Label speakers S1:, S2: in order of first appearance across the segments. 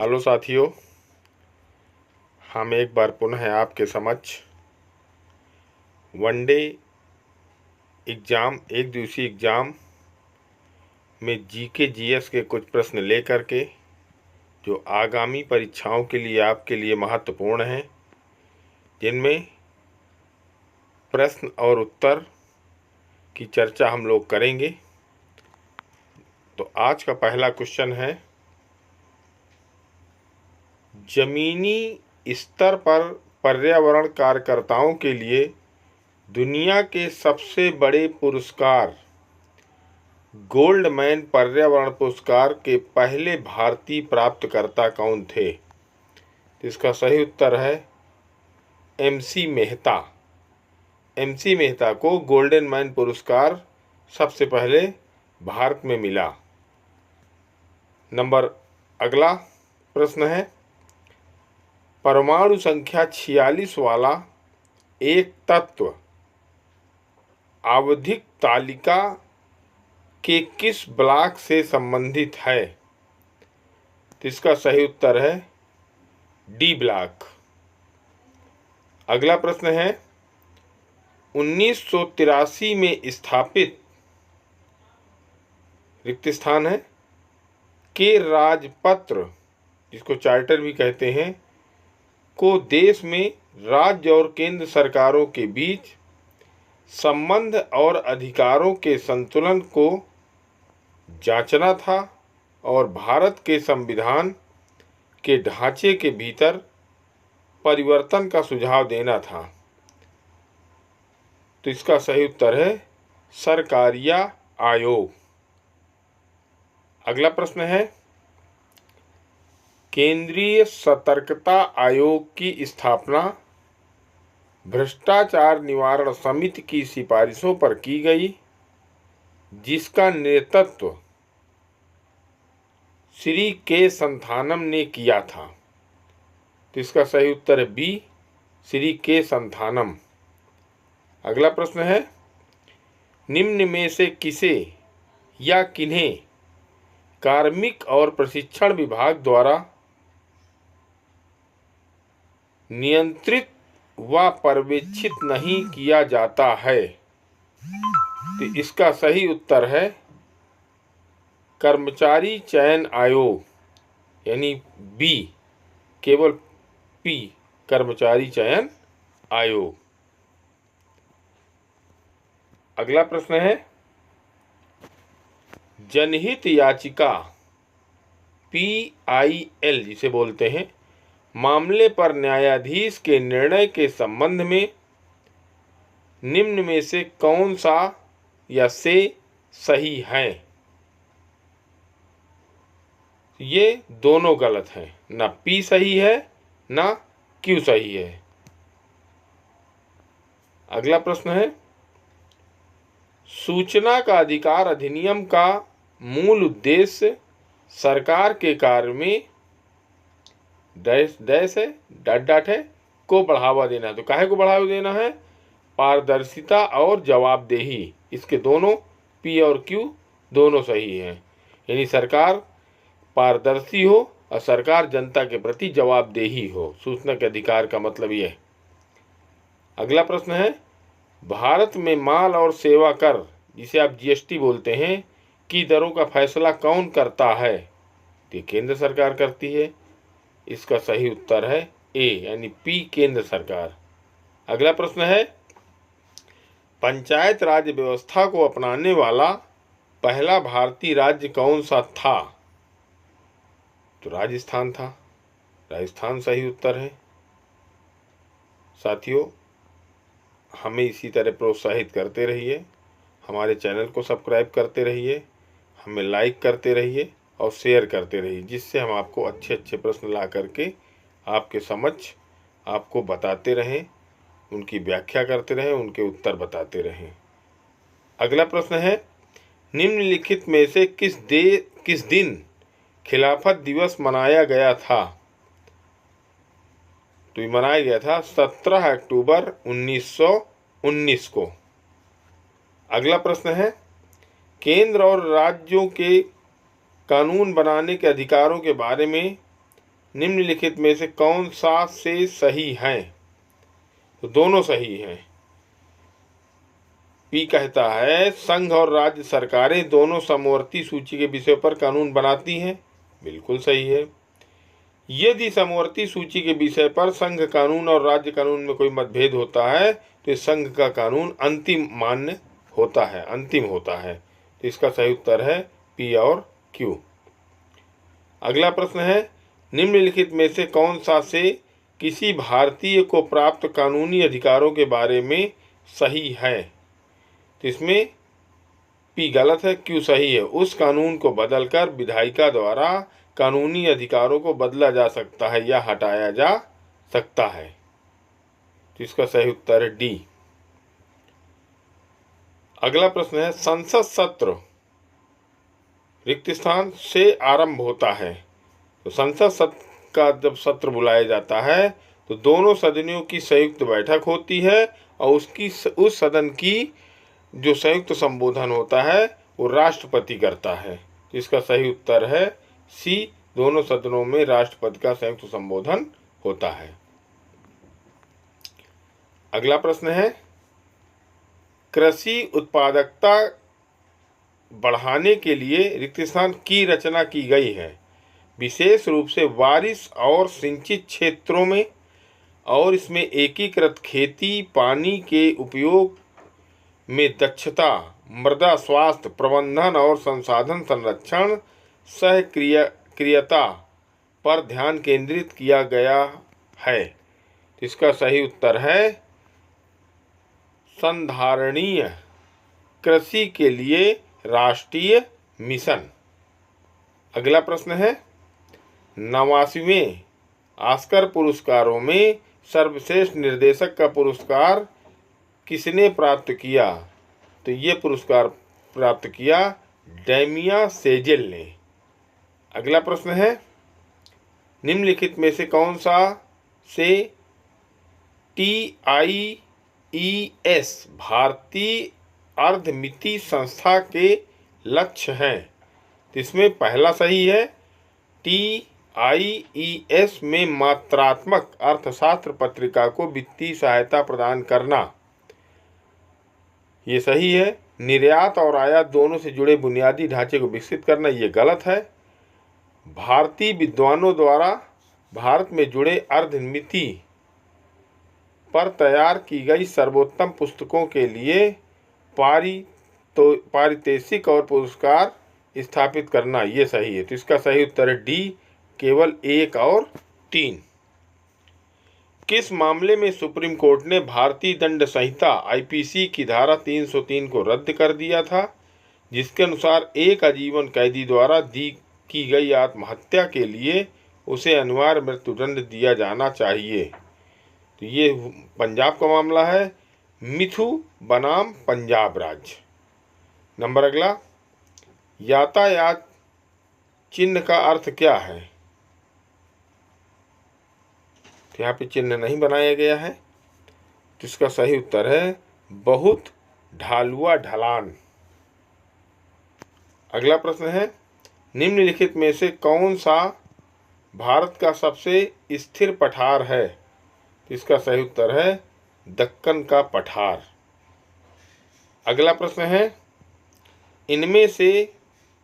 S1: Hello साथियों, हम एक बार पुनः आपके समक्ष वनडे एग्ज़ाम, एक दिवसीय एग्ज़ाम में जीके जीएस के कुछ प्रश्न लेकर के जो आगामी परीक्षाओं के लिए आपके लिए महत्वपूर्ण हैं, जिनमें प्रश्न और उत्तर की चर्चा हम लोग करेंगे। तो आज का पहला क्वेश्चन है, ज़मीनी स्तर पर पर्यावरण कार्यकर्ताओं के लिए दुनिया के सबसे बड़े पुरस्कार गोल्डमैन पर्यावरण पुरस्कार के पहले भारतीय प्राप्तकर्ता कौन थे? इसका सही उत्तर है एमसी मेहता। एमसी मेहता को गोल्डमैन पुरस्कार सबसे पहले भारत में मिला। अगला प्रश्न है, परमाणु संख्या 46 वाला एक तत्व आवधिक तालिका के किस ब्लॉक से संबंधित है? तो इसका सही उत्तर है डी ब्लॉक। अगला प्रश्न है, 1983 में स्थापित रिक्त स्थान है के राजपत्र, जिसको चार्टर भी कहते हैं, को देश में राज्य और केंद्र सरकारों के बीच संबंध और अधिकारों के संतुलन को जांचना था और भारत के संविधान के ढांचे के भीतर परिवर्तन का सुझाव देना था। तो इसका सही उत्तर है सरकारिया आयोग। अगला प्रश्न है, केंद्रीय सतर्कता आयोग की स्थापना भ्रष्टाचार निवारण समिति की सिफारिशों पर की गई, जिसका नेतृत्व श्री के संथानम ने किया था। तो इसका सही उत्तर है बी, श्री के संथानम। अगला प्रश्न है, निम्न में से किसे या किन्हें कार्मिक और प्रशिक्षण विभाग द्वारा नियंत्रित व पर्यवेक्षित नहीं किया जाता है? तो इसका सही उत्तर है कर्मचारी चयन आयोग, यानी बी, केवल पी, कर्मचारी चयन आयोग। अगला प्रश्न है, जनहित याचिका PIL जिसे बोलते हैं, मामले पर न्यायाधीश के निर्णय के संबंध में निम्न में से कौन सा या से सही है? ये दोनों गलत हैं, ना P सही है ना Q सही है। अगला प्रश्न है, सूचना का अधिकार अधिनियम का मूल उद्देश्य सरकार के कार्य में डैश डैश है, डॉट डॉट है, को बढ़ावा देना। तो काहे को बढ़ावा देना है? पारदर्शिता और जवाबदेही। इसके दोनों P और Q दोनों सही हैं, यानी सरकार पारदर्शी हो और सरकार जनता के प्रति जवाबदेही हो। सूचना के अधिकार का मतलब ये है। अगला प्रश्न है, भारत में माल और सेवा कर, जिसे आप GST बोलते हैं, की दरों का फैसला कौन करता है? तो केंद्र सरकार करती है। इसका सही उत्तर है ए, यानी P, केंद्र सरकार। अगला प्रश्न है, पंचायत राज व्यवस्था को अपनाने वाला पहला भारतीय राज्य कौन सा था? तो राजस्थान था। राजस्थान सही उत्तर है। साथियों, हमें इसी तरह प्रोत्साहित करते रहिए, हमारे चैनल को सब्सक्राइब करते रहिए, हमें लाइक करते रहिए और शेयर करते रहिए, जिससे हम आपको अच्छे अच्छे प्रश्न ला करके आपके समक्ष आपको बताते रहें, उनकी व्याख्या करते रहें, उनके उत्तर बताते रहें। अगला प्रश्न है, निम्नलिखित में से किस दिन खिलाफत दिवस मनाया गया था? तो ये मनाया गया था 17 अक्टूबर 1919 को। अगला प्रश्न है, केंद्र और राज्यों के कानून बनाने के अधिकारों के बारे में निम्नलिखित में से कौन सा से सही है? तो दोनों सही हैं। पी कहता है संघ और राज्य सरकारें दोनों समवर्ती सूची के विषय पर कानून बनाती हैं। बिल्कुल सही है। यदि समवर्ती सूची के विषय पर संघ कानून और राज्य कानून में कोई मतभेद होता है तो संघ का कानून अंतिम मान्य होता है, अंतिम होता है। तो इसका सही उत्तर है पी और क्यू। अगला प्रश्न है निम्नलिखित में से कौन सा से किसी भारतीय को प्राप्त कानूनी अधिकारों के बारे में सही है? तो इसमें पी गलत है, क्यू सही है। उस कानून को बदलकर विधायिका द्वारा कानूनी अधिकारों को बदला जा सकता है या हटाया जा सकता है। तो इसका सही उत्तर है डी। अगला प्रश्न है संसद सत्र रिक्त स्थान से आरंभ होता है। तो संसद सत्र का जब सत्र बुलाया जाता है तो दोनों सदनों की संयुक्त बैठक होती है और उस सदन की जो संयुक्त संबोधन होता है वो राष्ट्रपति करता है। इसका सही उत्तर है सी, दोनों सदनों में राष्ट्रपति का संयुक्त संबोधन होता है। अगला प्रश्न है कृषि उत्पादकता बढ़ाने के लिए रिक्त स्थान की रचना की गई है, विशेष रूप से बारिश और सिंचित क्षेत्रों में, और इसमें एकीकृत खेती, पानी के उपयोग में दक्षता, मृदा स्वास्थ्य प्रबंधन और संसाधन संरक्षण सहक्रियता पर ध्यान केंद्रित किया गया है। इसका सही उत्तर है संधारणीय कृषि के लिए राष्ट्रीय मिशन। अगला प्रश्न है 89वें ऑस्कर पुरस्कारों में सर्वश्रेष्ठ निर्देशक का पुरस्कार किसने प्राप्त किया? तो ये पुरस्कार प्राप्त किया डेमिया सेजेल ने। अगला प्रश्न है निम्नलिखित में से कौन सा से TIES भारतीय अर्धमिति संस्था के लक्ष्य हैं? तो इसमें पहला सही है। TIES में मात्रात्मक अर्थशास्त्र पत्रिका को वित्तीय सहायता प्रदान करना, ये सही है। निर्यात और आयात दोनों से जुड़े बुनियादी ढांचे को विकसित करना, ये गलत है। भारतीय विद्वानों द्वारा भारत में जुड़े अर्धमिति पर तैयार की गई सर्वोत्तम पुस्तकों के लिए पारितोषिक और पुरस्कार स्थापित करना, ये सही है। तो इसका सही उत्तर है डी, केवल 1 और 3। किस मामले में सुप्रीम कोर्ट ने भारतीय दंड संहिता IPC की धारा 303 को रद्द कर दिया था, जिसके अनुसार एक आजीवन कैदी द्वारा की गई आत्महत्या के लिए उसे अनिवार्य मृत्युदंड दिया जाना चाहिए? तो ये पंजाब का मामला है, मिथु बनाम पंजाब राज्य। नंबर अगला, यातायात चिन्ह का अर्थ क्या है? तो यहाँ पे चिन्ह नहीं बनाया गया है। तो इसका सही उत्तर है बहुत ढालुआ ढलान। अगला प्रश्न है निम्नलिखित में से कौन सा भारत का सबसे स्थिर पठार है? तो इसका सही उत्तर है दक्कन का पठार। अगला प्रश्न है इनमें से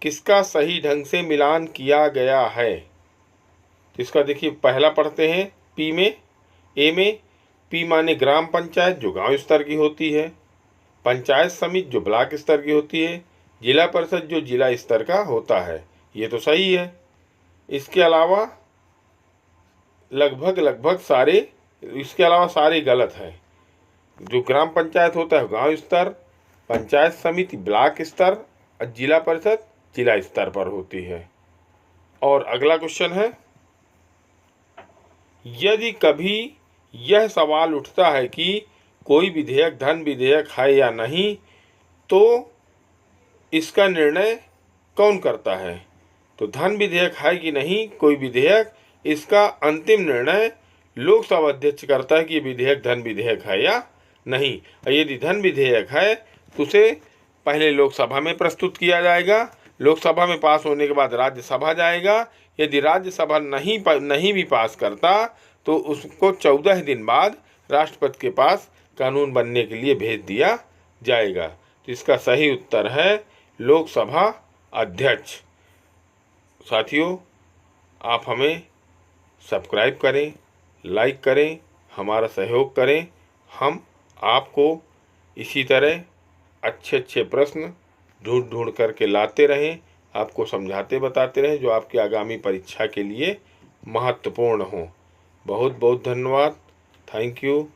S1: किसका सही ढंग से मिलान किया गया है? तो इसका देखिए पहला पढ़ते हैं पी में। ए में पी माने ग्राम पंचायत जो गांव स्तर की होती है, पंचायत समिति जो ब्लॉक स्तर की होती है, जिला परिषद जो जिला स्तर का होता है, ये तो सही है। इसके अलावा लगभग सारे, इसके अलावा सारे गलत है। जो ग्राम पंचायत होता है गांव स्तर, पंचायत समिति ब्लॉक स्तर और जिला परिषद जिला स्तर पर होती है। और अगला क्वेश्चन है यदि कभी यह सवाल उठता है कि कोई विधेयक धन विधेयक है या नहीं, तो इसका निर्णय कौन करता है? तो धन विधेयक है कि नहीं कोई विधेयक, इसका अंतिम निर्णय लोकसभा अध्यक्ष करता है कि विधेयक धन विधेयक है या नहीं। और यदि धन विधेयक है तो उसे पहले लोकसभा में प्रस्तुत किया जाएगा, लोकसभा में पास होने के बाद राज्यसभा जाएगा, यदि राज्यसभा नहीं भी पास करता तो उसको 14 दिन बाद राष्ट्रपति के पास कानून बनने के लिए भेज दिया जाएगा। तो इसका सही उत्तर है लोकसभा अध्यक्ष। साथियों, आप हमें सब्सक्राइब करें, लाइक करें, हमारा सहयोग करें। हम आपको इसी तरह अच्छे अच्छे प्रश्न ढूंढ ढूंढ करके लाते रहें, आपको समझाते बताते रहें जो आपकी आगामी परीक्षा के लिए महत्वपूर्ण हों। बहुत बहुत धन्यवाद। Thank you.